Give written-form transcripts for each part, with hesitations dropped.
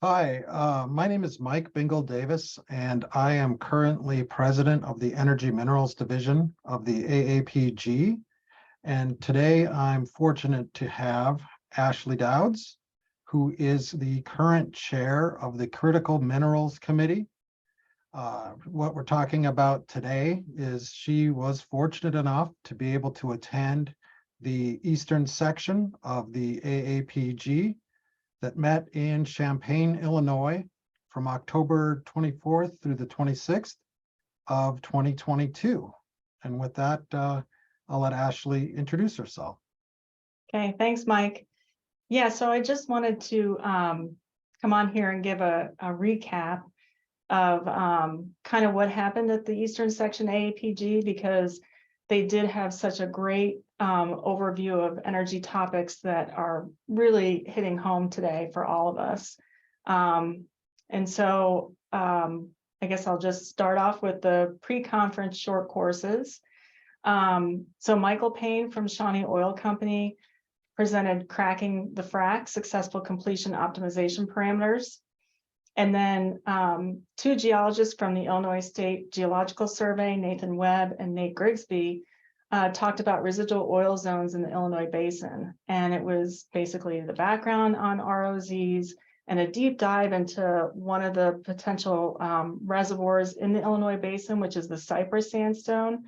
Hi, my name is Mike Bingle Davis, and I am currently president of the Energy Minerals Division of the AAPG. And today I'm fortunate to have Ashley Dowds, who is the current chair of the Critical Minerals Committee. What we're talking about today is she was fortunate enough to be able to attend the eastern section of the AAPG that met in Champaign, Illinois from October 24th through the 26th of 2022. And with that, I'll let Ashley introduce herself. Okay, thanks, Mike. Yeah, so I just wanted to come on here and give a recap of kind of what happened at the Eastern Section AAPG, because they did have such a great overview of energy topics that are really hitting home today for all of us. And so I guess I'll just start off with the pre-conference short courses. So Michael Payne from Shawnee Oil Company presented Cracking the Frac, Successful Completion Optimization Parameters. And then two geologists from the Illinois State Geological Survey, Nathan Webb and Nate Grigsby, talked about residual oil zones in the Illinois Basin. And it was basically the background on ROZs and a deep dive into one of the potential reservoirs in the Illinois Basin, which is the Cypress sandstone.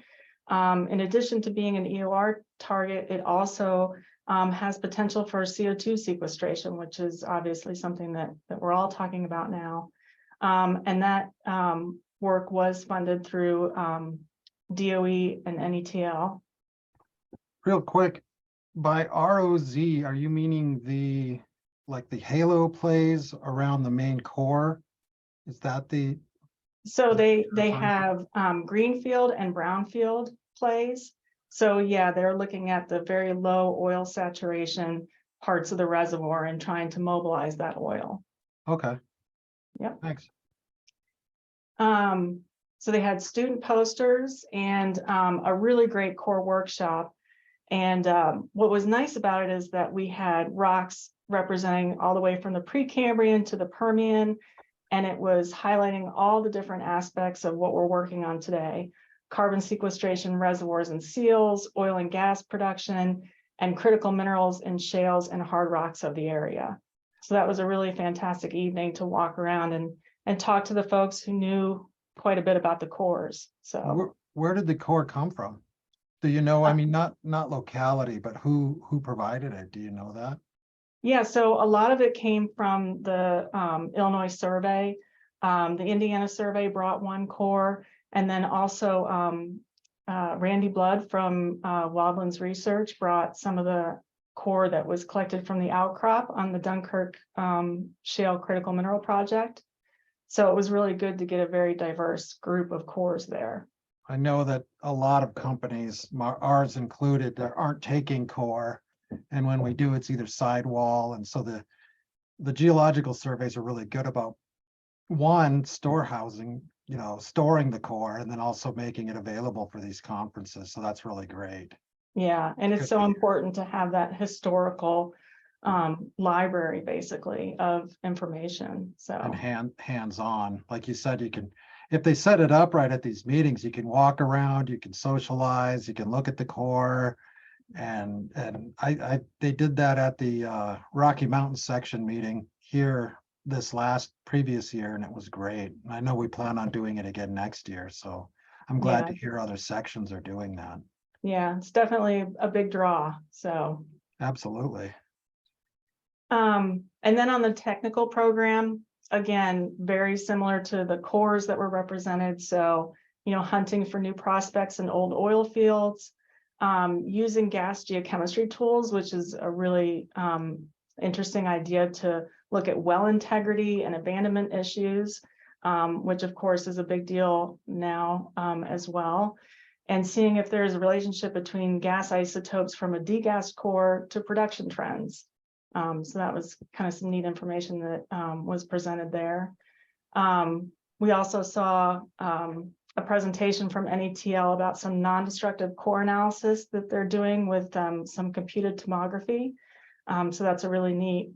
In addition to being an EOR target, it also has potential for CO2 sequestration, which is obviously something that we're all talking about now. And that work was funded through DOE and NETL. Real quick, by ROZ, are you meaning the halo plays around the main core? Is that the? So they have greenfield and brownfield plays. So yeah, they're looking at the very low oil saturation parts of the reservoir and trying to mobilize that oil. Okay. Yep. Thanks. So they had student posters and a really great core workshop. And what was nice about it is that we had rocks representing all the way from the Pre-Cambrian to the Permian, and it was highlighting all the different aspects of what we're working on today: carbon sequestration, reservoirs and seals, oil and gas production, and critical minerals in shales and hard rocks of the area. So that was a really fantastic evening to walk around and talk to the folks who knew quite a bit about the cores. So where did the core come from? Do you know? I mean, not locality, but who provided it? Do you know that? Yeah, so a lot of it came from the Illinois survey. The Indiana survey brought one core, and then also Randy Blood from Wildlands Research brought some of the core that was collected from the outcrop on the Dunkirk Shale Critical Mineral Project. So it was really good to get a very diverse group of cores there. I know that a lot of companies, ours included, that aren't taking core. And when we do, it's either sidewall. And so the geological surveys are really good about, one, storing the core, and then also making it available for these conferences. So that's really great. Yeah, and it's so important to have that historical library, basically, of information. So and hands-on, like you said, you can, if they set it up right at these meetings, you can walk around, you can socialize, you can look at the core. And they did that at the Rocky Mountain section meeting here this previous year, and it was great. I know we plan on doing it again next year, so I'm glad to hear other sections are doing that. Yeah, it's definitely a big draw. So absolutely. And then on the technical program, again, very similar to the cores that were represented. So, hunting for new prospects in old oil fields, using gas geochemistry tools, which is a really interesting idea to look at well integrity and abandonment issues, which of course is a big deal now as well, and seeing if there's a relationship between gas isotopes from a degassed core to production trends. So that was kind of some neat information that was presented there. We also saw a presentation from NETL about some non-destructive core analysis that they're doing with some computed tomography. So that's a really neat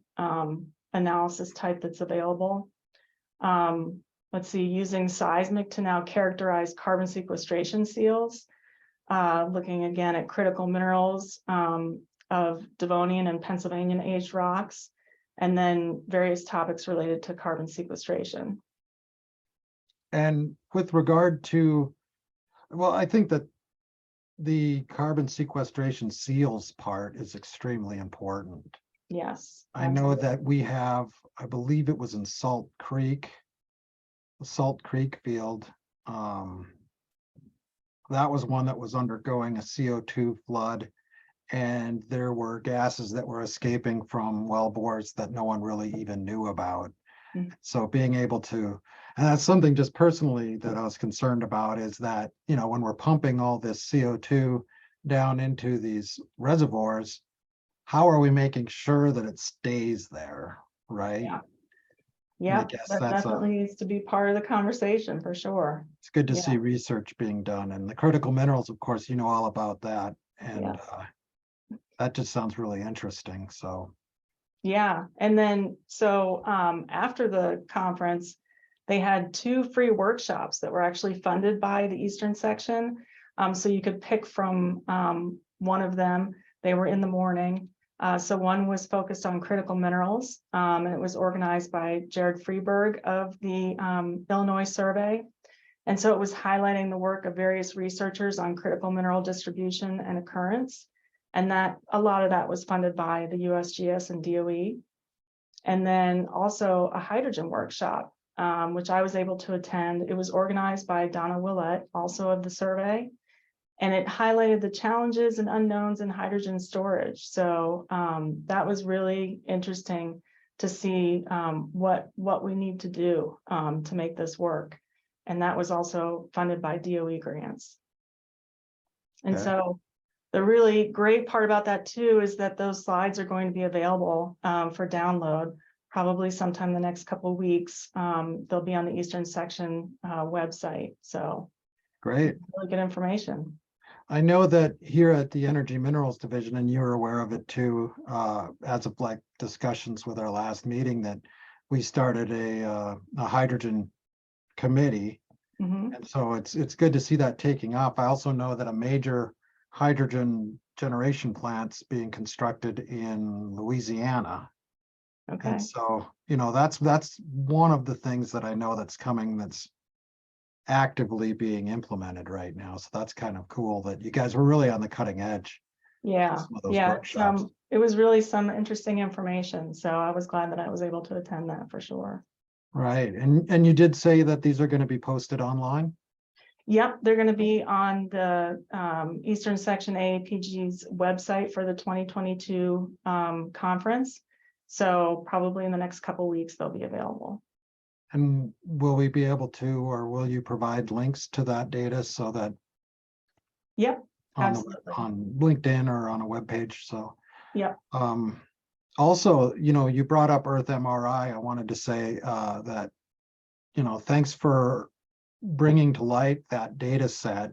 analysis type that's available. Let's see, using seismic to now characterize carbon sequestration seals, looking again at critical minerals of Devonian and Pennsylvanian aged rocks, and then various topics related to carbon sequestration. And with regard to, well, I think that the carbon sequestration seals part is extremely important. Yes. I know that we have, I believe it was in Salt Creek, the Salt Creek field. That was one that was undergoing a CO2 flood, and there were gases that were escaping from well bores that no one really even knew about. Mm. So being able to, and that's something just personally that I was concerned about, is that, you know, when we're pumping all this CO2 down into these reservoirs, how are we making sure that it stays there, right? Yeah. And I Yeah, guess that that's definitely needs to be part of the conversation for sure. it's good to Yeah. see research being done, and the critical minerals, of course, you know all about that, and Yes. that just sounds really interesting. So Yeah, and then so after the conference, they had 2 free workshops that were actually funded by the Eastern section. So you could pick from one of them. They were in the morning. So one was focused on critical minerals, and it was organized by Jared Freeberg of the Illinois Survey. And so it was highlighting the work of various researchers on critical mineral distribution and occurrence. And that a lot of that was funded by the USGS and DOE. And then also a hydrogen workshop, which I was able to attend. It was organized by Donna Willett, also of the survey. And it highlighted the challenges and unknowns in hydrogen storage. So that was really interesting to see what we need to do to make this work. And that was also funded by DOE grants. And Okay. so the really great part about that too is that those slides are going to be available for download probably sometime the next couple of weeks. They'll be on the Eastern section website. So great. really good information. I know that here at the Energy Minerals Division, and you're aware of it too, as of like discussions with our last meeting, that we started a hydrogen committee. Mhm. And so it's good to see that taking off. I also know that a major hydrogen generation plant's being constructed in Louisiana. Okay. And so, you know, that's one of the things that I know that's coming, that's actively being implemented right now. So that's kind of cool that you guys were really on the cutting edge. Yeah. Some of those Yeah. workshops. It was really some interesting information. So I was glad that I was able to attend that for sure. Right. And you did say that these are going to be posted online? Yep, they're going to be on the Eastern Section AAPG's website for the 2022 conference. So probably in the next couple of weeks, they'll be available. And will we be able to, or will you provide links to that data so that Yep, on absolutely. on LinkedIn or on a web page? So Yep. Also, you know, you brought up Earth MRI. I wanted to say that, you know, thanks for bringing to light that data set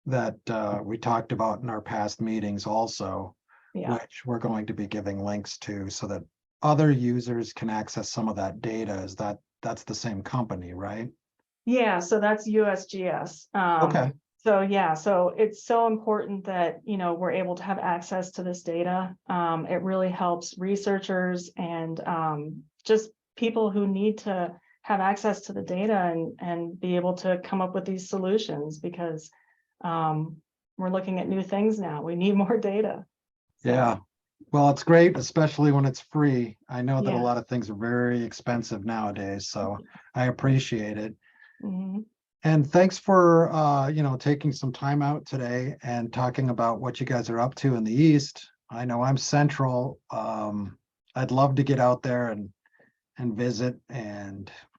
that we talked about in our past meetings also, Yeah. which we're going to be giving links to so that other users can access some of that data. Is that's the same company, right? Yeah, so that's USGS. Okay. So yeah, so it's so important that, you know, we're able to have access to this data. It really helps researchers and just people who need to have access to the data and be able to come up with these solutions, because we're looking at new things now. We need more data. So, Yeah. Well, it's great, especially when it's free. I know that a yeah. lot of things are very expensive nowadays, so I appreciate it. Mhm. And thanks for you know, taking some time out today and talking about what you guys are up to in the East. I know I'm Central. I'd love to get out there and visit,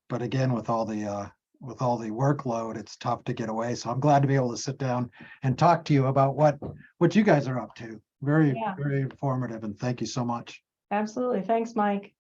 but again, with all the workload, it's tough to get away. So I'm glad to be able to sit down and talk to you about what you guys are up to. Very, Yeah. very informative, and thank you so much. Absolutely. Thanks, Mike.